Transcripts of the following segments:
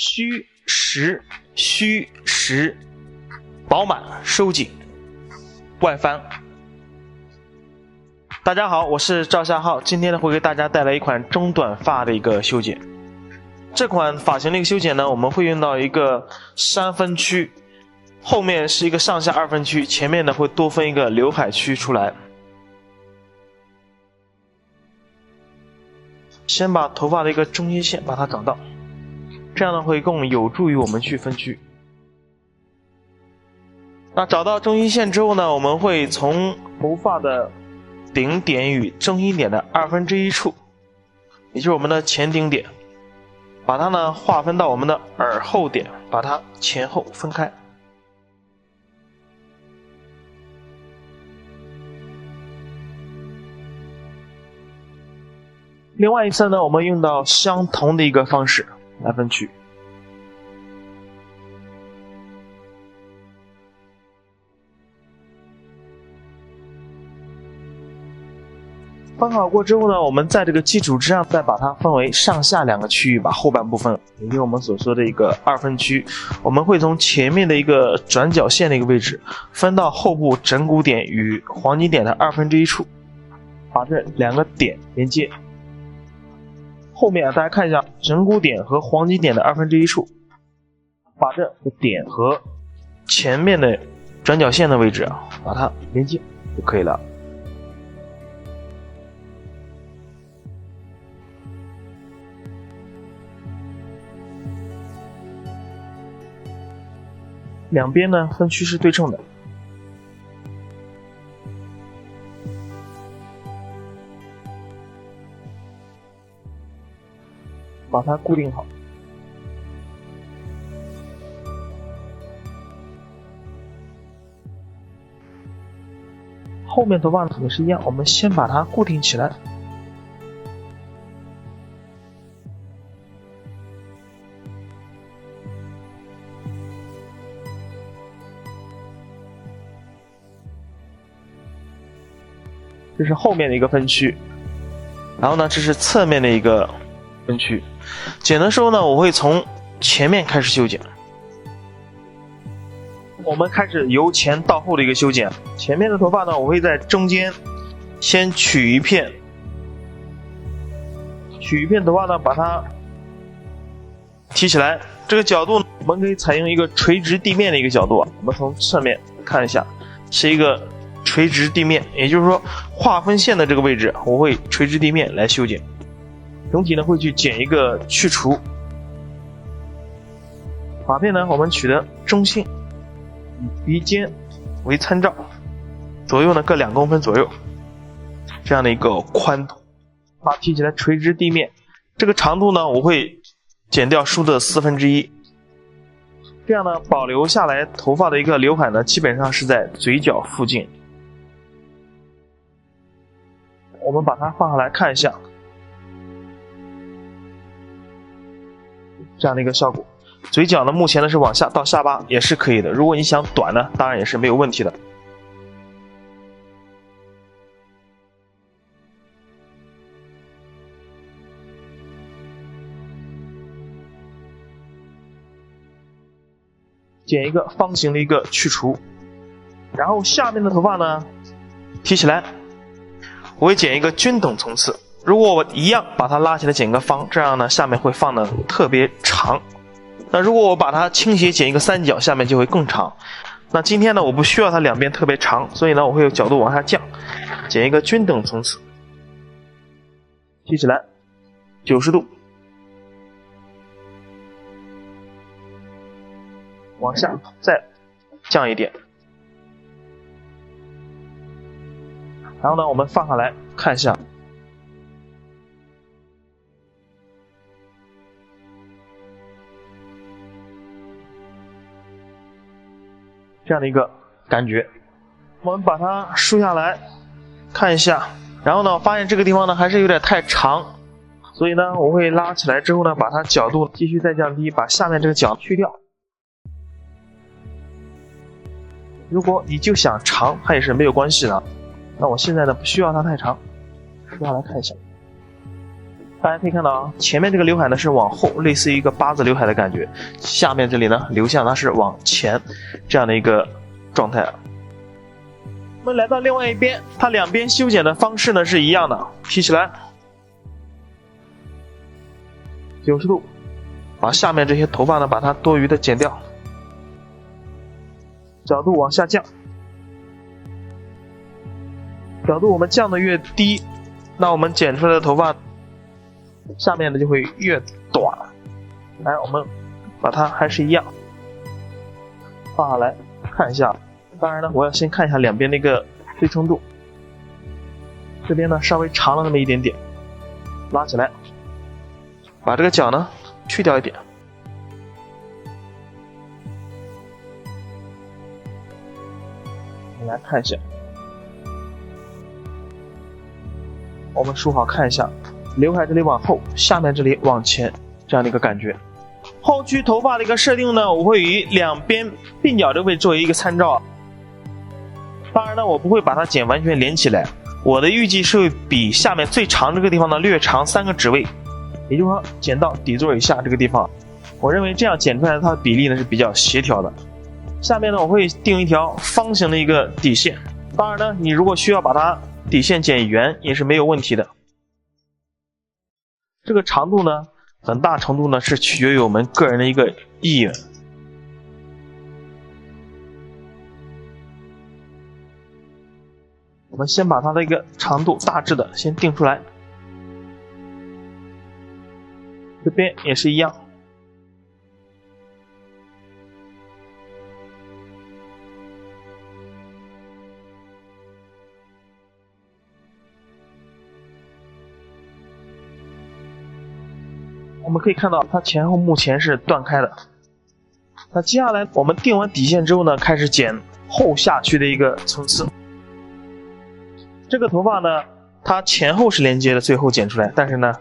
虚实，饱满收紧，外翻。大家好，我是赵夏浩，今天呢会给大家带来一款中短发的一个修剪。这款发型的一个修剪呢，我们会用到一个3分区，后面是一个上下2分区，前面呢会多分一个刘海区出来。先把头发的一个中间线把它找到，这样呢会更有助于我们去分区。那找到中心线之后呢，我们会从头发的顶点与中心点的1/2处，也就是我们的前顶点，把它呢划分到我们的耳后点，把它前后分开。另外一侧呢，我们用到相同的一个方式来分区。分好过之后呢，我们在这个基础之上再把它分为上下2个区域，把后半部分，也就是我们所说的一个2分区，我们会从前面的一个转角线的一个位置分到后部枕骨点与黄金点的1/2处，把这2个点连接。后面大家看一下枕骨点和黄金点的1/2处，把这个点和前面的转角线的位置把它连接就可以了。两边呢分区是对称的。把它固定好。后面头发也是一样，我们先把它固定起来。这是后面的一个分区，然后呢，这是侧面的一个分区。剪的时候呢，我会从前面开始修剪。我们开始由前到后的一个修剪。前面的头发呢，我会在中间先取一片头发呢，把它提起来。这个角度我们可以采用一个垂直地面的一个角度我们从侧面看一下，是一个垂直地面，也就是说划分线的这个位置，我会垂直地面来修剪。整体呢会去剪一个去除。发片呢，我们取得中心，以鼻尖为参照，左右呢各2公分左右，这样的一个宽度，把它提起来垂直地面。这个长度呢，我会减掉梳的1/4，这样呢保留下来头发的一个刘海呢，基本上是在嘴角附近。我们把它放下来看一下。这样的一个效果，嘴角呢目前呢是往下到下巴也是可以的，如果你想短呢，当然也是没有问题的。剪一个方形的一个去除，然后下面的头发呢提起来，我会剪一个均等层次。如果我一样把它拉起来剪个方，这样呢下面会放的特别长。那如果我把它倾斜剪一个3角，下面就会更长。那今天呢我不需要它两边特别长，所以呢我会有角度往下降，剪一个均等层次，提起来90度，往下再降一点，然后呢我们放下来看一下。这样的一个感觉，我们把它梳下来看一下，然后呢，我发现这个地方呢还是有点太长，所以呢，我会拉起来之后呢，把它角度继续再降低，把下面这个角去掉。如果你就想长，它也是没有关系的。那我现在呢不需要它太长，梳下来看一下。大家可以看到啊，前面这个刘海呢是往后，类似于一个八字刘海的感觉，下面这里呢流向它是往前这样的一个状态。我们来到另外一边，它两边修剪的方式呢是一样的，提起来90度，把下面这些头发呢把它多余的剪掉，角度往下降，角度我们降的越低，那我们剪出来的头发下面的就会越短。来，我们把它还是一样放下来看一下。当然呢，我要先看一下两边的一个对称度，这边呢稍微长了那么一点点，拉起来，把这个角呢去掉一点。我们来看一下，我们梳好看一下，刘海这里往后，下面这里往前，这样的一个感觉。后区头发的一个设定呢，我会以两边鬓角这个位置作为一个参照。当然呢，我不会把它剪完全连起来，我的预计是会比下面最长这个地方呢略长3个指位，也就是说剪到底座以下这个地方，我认为这样剪出来的它的比例呢是比较协调的。下面呢我会定一条方形的一个底线，当然呢你如果需要把它底线剪圆也是没有问题的。这个长度呢很大程度呢是取决于我们个人的一个意愿。我们先把它的一个长度大致的先定出来，这边也是一样。我们可以看到它前后目前是断开的。那接下来我们定完底线之后呢，开始剪后下区的一个层次。这个头发呢，它前后是连接的，最后剪出来，但是呢，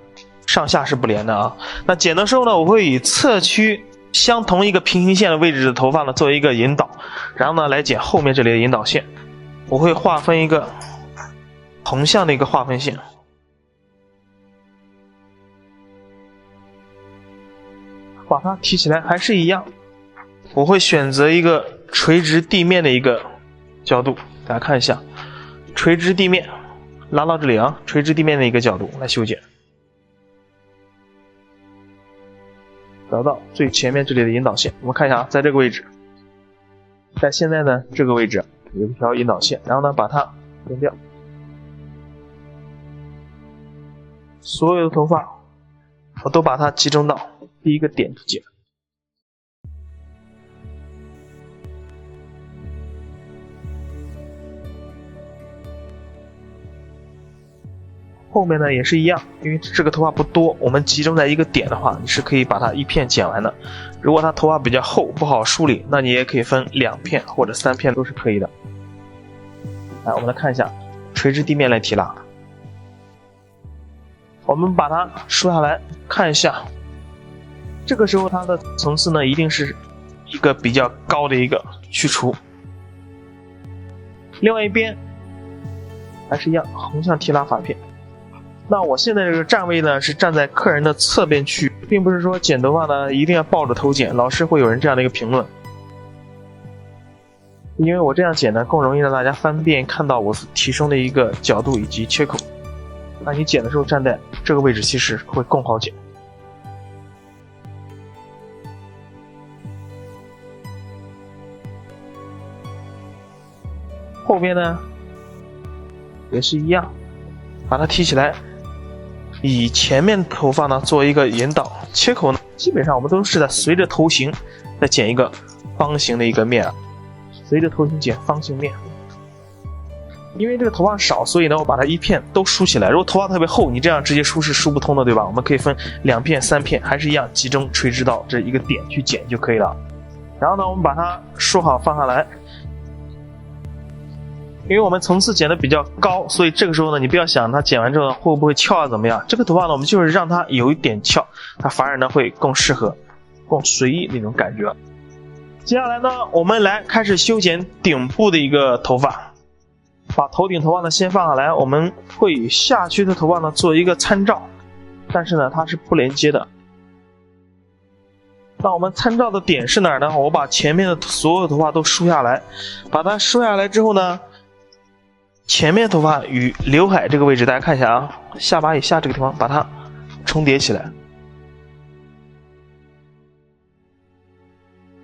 上下是不连的啊。那剪的时候呢，我会以侧区相同一个平行线的位置的头发呢作为一个引导，然后呢来剪后面这里的引导线。我会划分一个横向的一个划分线。把它提起来还是一样，我会选择一个垂直地面的一个角度，大家看一下，垂直地面拉到这里啊，垂直地面的一个角度来修剪，找到最前面这里的引导线。我们看一下，在这个位置，在现在呢这个位置有一条引导线，然后呢把它剪掉，所有的头发我都把它集中到第一个点去剪。后面呢也是一样，因为这个头发不多，我们集中在一个点的话，你是可以把它一片剪完的。如果它头发比较厚，不好梳理，那你也可以分2片或者3片都是可以的。来，我们来看一下垂直地面来提拉，我们把它梳下来看一下。这个时候它的层次呢一定是一个比较高的一个去除。另外一边还是一样，横向提拉发片。那我现在这个站位呢是站在客人的侧边区，并不是说剪头发呢一定要抱着头剪，老是会有人这样的一个评论。因为我这样剪呢更容易让大家方便看到我提升的一个角度以及切口。那你剪的时候站在这个位置其实会更好剪。后边呢也是一样，把它提起来，以前面头发呢做一个引导，切口呢基本上我们都是在随着头型再剪一个方形的一个面，随着头型剪方形面。因为这个头发少，所以呢我把它一片都梳起来。如果头发特别厚，你这样直接梳是梳不通的，对吧？我们可以分2片3片，还是一样集中垂直到这一个点去剪就可以了。然后呢我们把它梳好放下来。因为我们层次剪的比较高，所以这个时候呢，你不要想它剪完之后会不会翘啊怎么样。这个头发呢，我们就是让它有一点翘，它反而呢会更适合、更随意那种感觉。接下来呢，我们来开始修剪顶部的一个头发。把头顶头发呢先放下来，我们会以下区的头发呢做一个参照。但是呢它是不连接的。那我们参照的点是哪儿呢？我把前面的所有头发都梳下来，把它梳下来之后呢，前面头发与刘海这个位置，大家看一下啊，下巴以下这个地方把它重叠起来。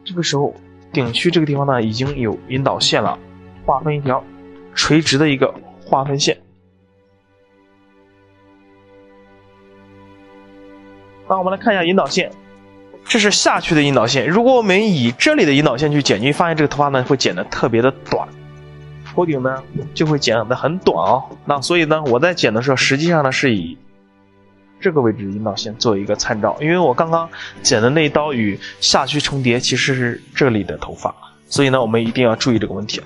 这个时候顶区这个地方呢已经有引导线了，划分一条垂直的一个划分线。那我们来看一下引导线，这是下去的引导线。如果我们以这里的引导线去剪，你会发现这个头发呢会剪得特别的短，头顶呢就会剪得很短哦。那所以呢我在剪的时候实际上呢是以这个位置引导线做一个参照，因为我刚刚剪的那一刀与下区重叠其实是这里的头发，所以呢我们一定要注意这个问题。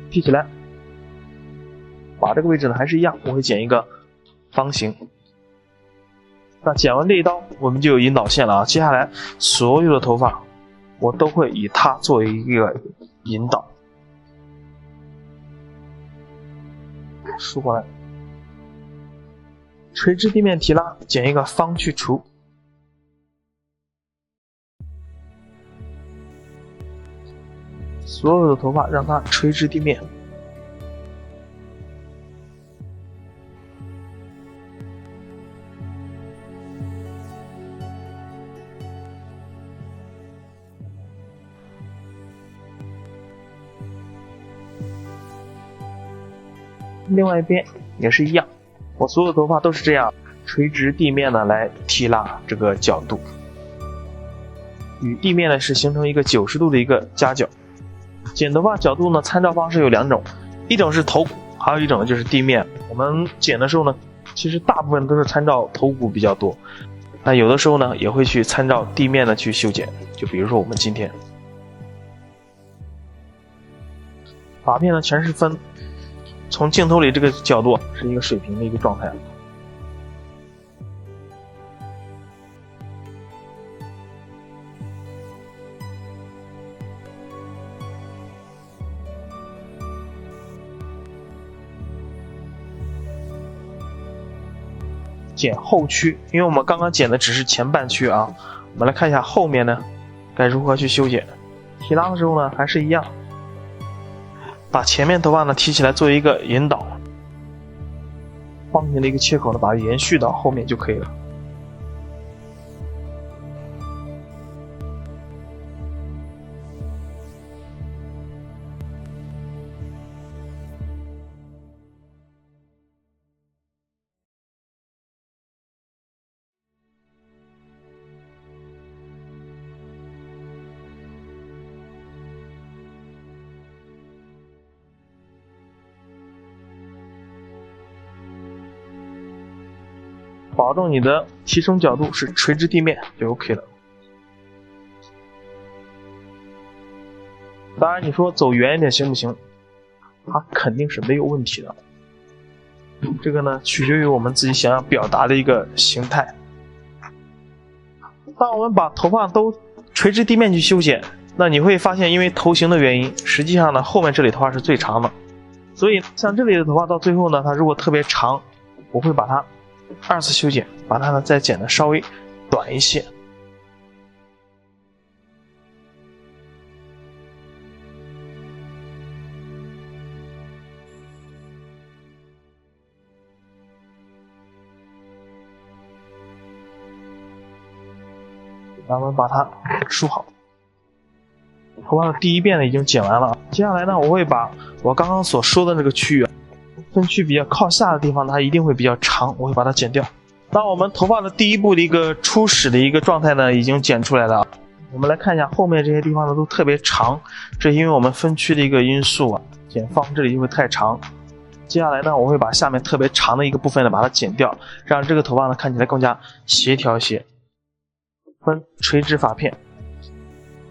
提起来，把这个位置呢还是一样，我会剪一个方形。那剪完这一刀我们就有引导线了啊，接下来所有的头发我都会以它作为一个引导，梳过来，垂直地面提拉，剪一个方去除。所有的头发让它垂直地面。另外一边也是一样，我所有头发都是这样垂直地面呢来提拉这个角度，与地面呢是形成一个90度的一个夹角。剪头发角度呢参照方式有两种，一种是头骨，还有一种就是地面。我们剪的时候呢其实大部分都是参照头骨比较多，那有的时候呢也会去参照地面的去修剪，就比如说我们今天发片呢全是分从镜头里这个角度是一个水平的一个状态。剪后区，因为我们刚刚剪的只是前半区啊，我们来看一下后面呢该如何去修剪。提拉的时候呢还是一样，把前面头发呢提起来做一个引导，方形的一个切口呢把它延续到后面就可以了。保证你的提升角度是垂直地面就 OK 了。当然你说走远一点行不行？它肯定是没有问题的，这个呢取决于我们自己想要表达的一个形态。当我们把头发都垂直地面去修剪，那你会发现因为头型的原因，实际上呢后面这里头发是最长的，所以像这里的头发到最后呢它如果特别长，我会把它二次修剪，把它呢再剪得稍微短一些。然后我们把它梳好。头发的第一遍呢已经剪完了，接下来呢我会把我刚刚所说的这个区域分区比较靠下的地方，它一定会比较长，我会把它剪掉。那我们头发的第一步的一个初始的一个状态呢已经剪出来了，我们来看一下后面这些地方呢都特别长，这因为我们分区的一个因素啊，剪方这里就会太长。接下来呢我会把下面特别长的一个部分呢把它剪掉，让这个头发呢看起来更加协调一些。分垂直发片，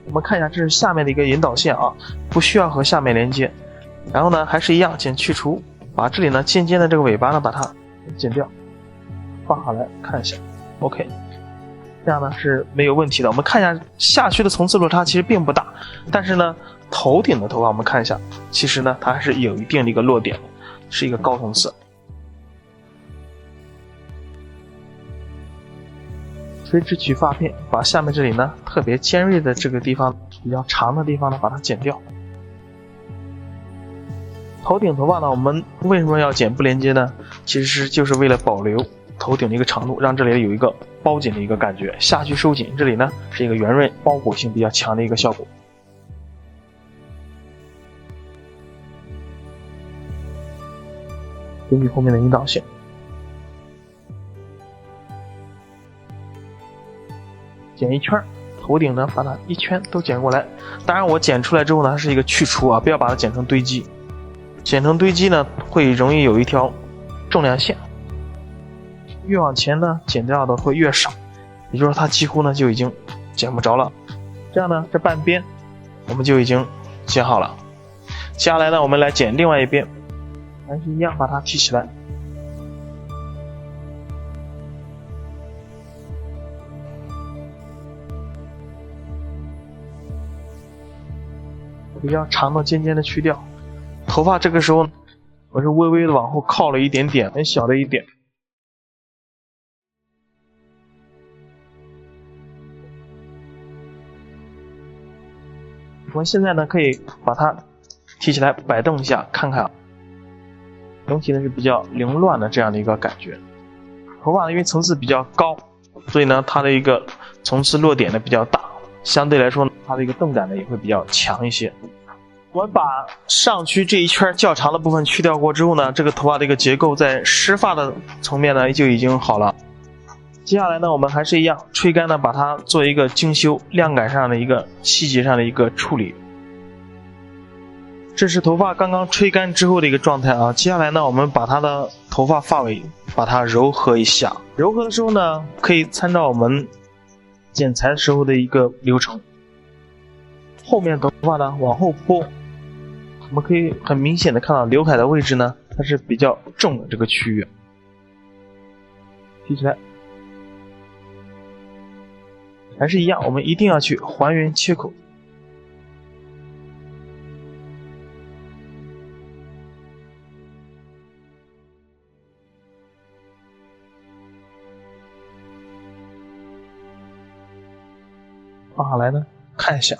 我们看一下这是下面的一个引导线啊，不需要和下面连接。然后呢还是一样剪去除，把这里呢尖尖的这个尾巴呢把它剪掉，放下来看一下 OK， 这样呢是没有问题的。我们看一下下区的层次落差其实并不大，但是呢头顶的头发我们看一下，其实呢它还是有一定的一个落点，是一个高层次。垂直取发片，把下面这里呢特别尖锐的这个地方比较长的地方呢把它剪掉。头顶头发呢，我们为什么要剪不连接呢？其实就是为了保留头顶的一个长度，让这里有一个包紧的一个感觉，下去收紧，这里呢是一个圆润包裹性比较强的一个效果。根据后面的引导线，剪一圈，头顶呢把它一圈都剪过来。当然我剪出来之后呢，它是一个去除啊，不要把它剪成堆积。剪成堆积呢，会容易有一条重量线，越往前呢剪掉的会越少，也就是说它几乎呢就已经剪不着了。这样呢，这半边我们就已经剪好了。接下来呢，我们来剪另外一边，还是一样把它提起来。比较长的尖尖的去掉。头发这个时候我是微微的往后靠了一点点，很小的一点。我们现在呢可以把它提起来摆动一下，看看整体呢是比较凌乱的这样的一个感觉。头发呢因为层次比较高，所以呢它的一个层次落点呢比较大，相对来说它的一个动感呢也会比较强一些。我们把上区这一圈较长的部分去掉过之后呢，这个头发的一个结构在湿发的层面呢就已经好了。接下来呢，我们还是一样，吹干呢把它做一个精修，量感上的一个细节上的一个处理。这是头发刚刚吹干之后的一个状态啊。接下来呢，我们把它的头发发尾把它柔和一下。柔和的时候呢，可以参照我们剪裁的时候的一个流程。后面头发呢往后拨。我们可以很明显的看到刘海的位置呢，它是比较重的这个区域，提起来，还是一样，我们一定要去还原切口。放下来呢，看一下。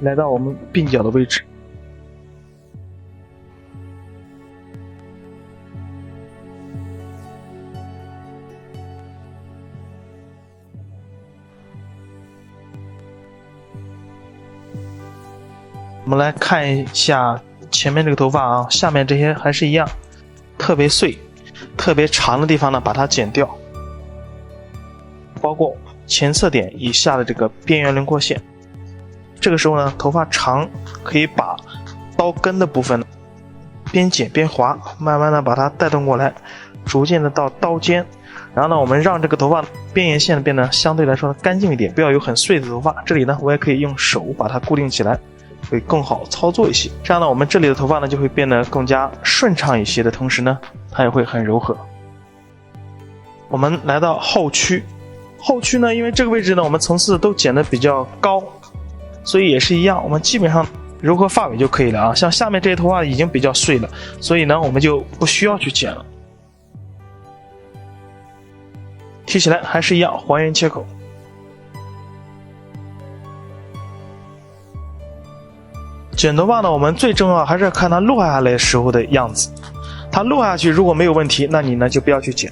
来到我们鬓角的位置，我们来看一下前面这个头发啊，下面这些还是一样，特别碎、特别长的地方呢，把它剪掉，包括前侧点以下的这个边缘轮廓线。这个时候呢，头发长可以把刀根的部分边剪边划，慢慢的把它带动过来，逐渐的到刀尖。然后呢，我们让这个头发边沿线变得相对来说干净一点，不要有很碎的头发。这里呢，我也可以用手把它固定起来，会更好操作一些。这样呢，我们这里的头发呢就会变得更加顺畅一些的同时呢，它也会很柔和。我们来到后区，后区呢，因为这个位置呢，我们层次都剪得比较高。所以也是一样，我们基本上柔和发尾就可以了啊。像下面这些头发已经比较碎了，所以呢我们就不需要去剪了。提起来还是一样，还原切口。剪头发呢，我们最重要还是要看它落下来时候的样子。它落下去如果没有问题，那你呢就不要去剪。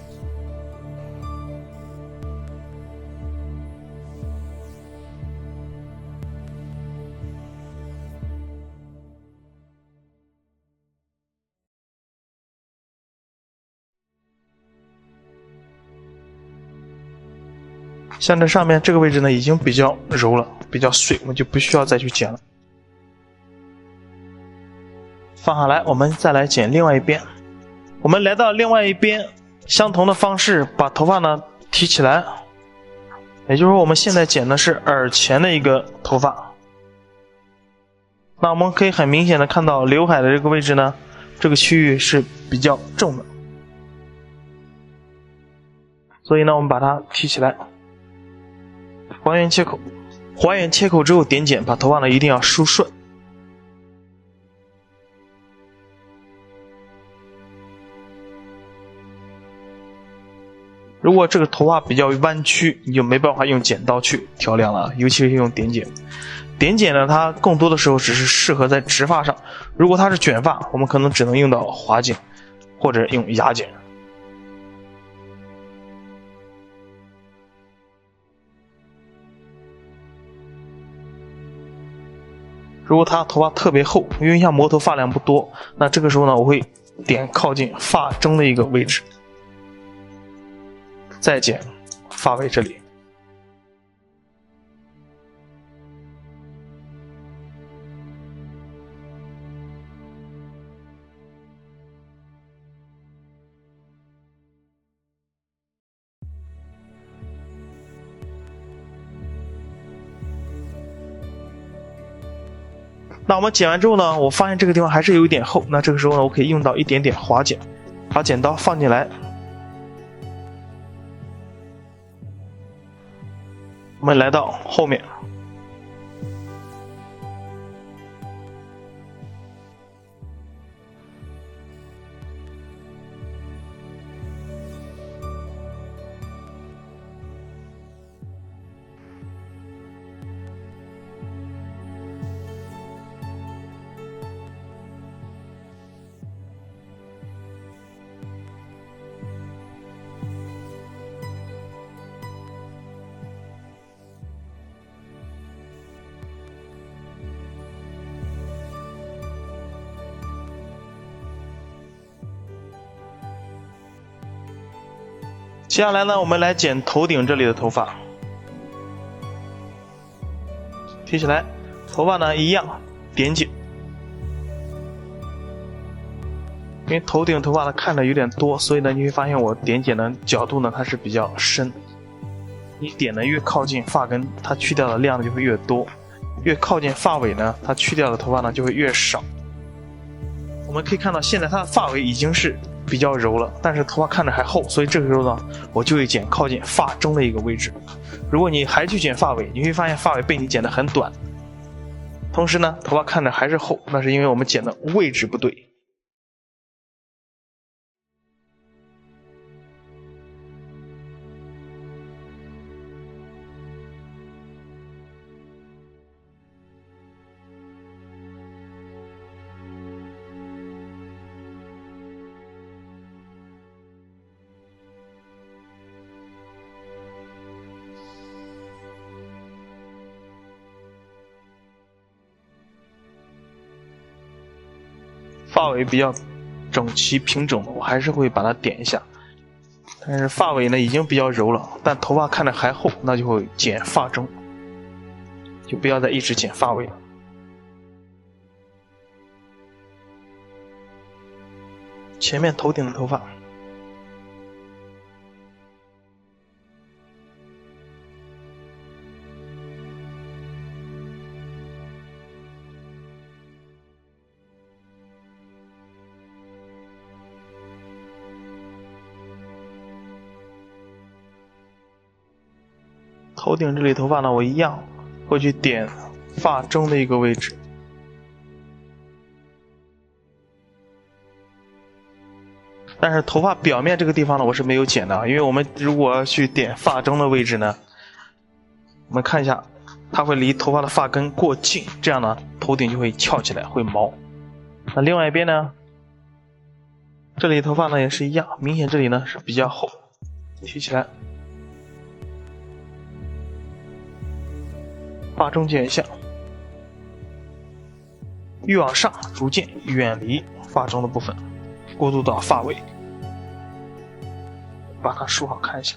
像这上面这个位置呢，已经比较柔了，比较碎，我们就不需要再去剪了。放下来，我们再来剪另外一边。我们来到另外一边，相同的方式把头发呢提起来，也就是说我们现在剪的是耳前的一个头发。那我们可以很明显的看到刘海的这个位置呢，这个区域是比较重的。所以呢，我们把它提起来，还原切口。还原切口之后点剪，把头发呢一定要梳顺。如果这个头发比较弯曲，你就没办法用剪刀去调亮了，尤其是用点剪。点剪呢，它更多的时候只是适合在直发上，如果它是卷发，我们可能只能用到滑剪或者用牙剪。如果他头发特别厚，因为像魔头发量不多，那这个时候呢，我会点靠近发中的一个位置，再剪发尾这里。那我们剪完之后呢，我发现这个地方还是有一点厚，那这个时候呢，我可以用到一点点滑剪，把剪刀放进来，我们来到后面，接下来呢，我们来剪头顶这里的头发，提起来，头发呢一样点剪，因为头顶头发呢看着有点多，所以呢你会发现我点剪的角度呢它是比较深，你点的越靠近发根，它去掉的量就会越多，越靠近发尾呢，它去掉的头发呢就会越少。我们可以看到现在它的发尾已经是比较柔了，但是头发看着还厚，所以这个时候呢，我就会剪靠近发中的一个位置。如果你还去剪发尾，你会发现发尾被你剪得很短，同时呢，头发看着还是厚，那是因为我们剪的位置不对。发尾比较整齐平整的，我还是会把它点一下。但是发尾呢已经比较柔了，但头发看着还厚，那就会剪发中，就不要再一直剪发尾了。前面头顶的头发，头顶这里头发呢，我一样会去点发中的一个位置。但是头发表面这个地方呢，我是没有剪的，因为我们如果去点发中的位置呢，我们看一下，它会离头发的发根过近，这样呢，头顶就会翘起来，会毛。那另外一边呢，这里头发呢也是一样，明显这里呢是比较厚，提起来，发中剪一下，越往上逐渐远离发中的部分，过渡到发尾，把它梳好看一下。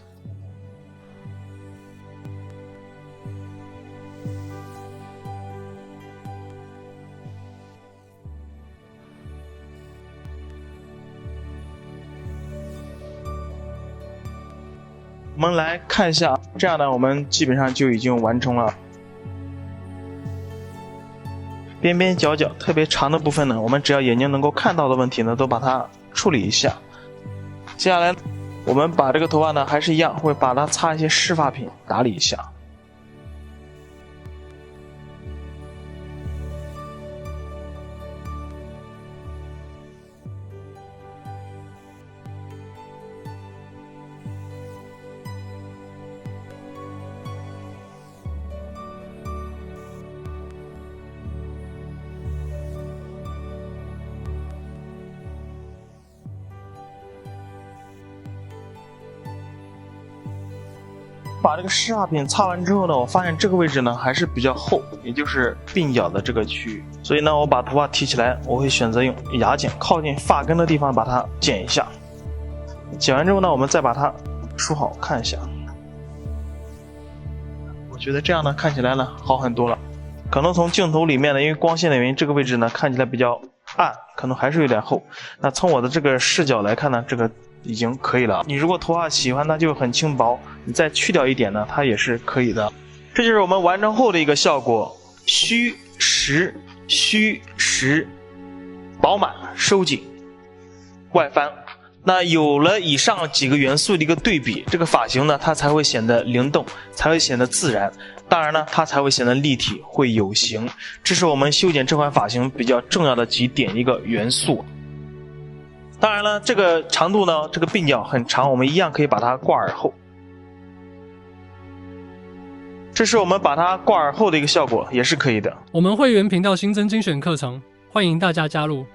我们来看一下，这样呢，我们基本上就已经完成了。边边角角特别长的部分呢，我们只要眼睛能够看到的问题呢，都把它处理一下。接下来我们把这个头发呢还是一样，会把它擦一些湿发品打理一下。把这个湿发品擦完之后呢，我发现这个位置呢还是比较厚，也就是鬓角的这个区域，所以呢我把头发提起来，我会选择用牙剪靠近发根的地方把它剪一下。剪完之后呢，我们再把它梳好看一下。我觉得这样呢看起来呢好很多了。可能从镜头里面呢，因为光线的原因，这个位置呢看起来比较暗，可能还是有点厚。那从我的这个视角来看呢，这个已经可以了。你如果头发喜欢它就很轻薄，你再去掉一点呢，它也是可以的。这就是我们完成后的一个效果：虚实，饱满收紧，外翻。那有了以上几个元素的一个对比，这个发型呢它才会显得灵动，才会显得自然，当然呢它才会显得立体，会有型。这是我们修剪这款发型比较重要的几点一个元素。当然了，这个长度呢，这个鬓角很长，我们一样可以把它挂耳后。这是我们把它挂耳后的一个效果，也是可以的。我们会员频道新增精选课程，欢迎大家加入。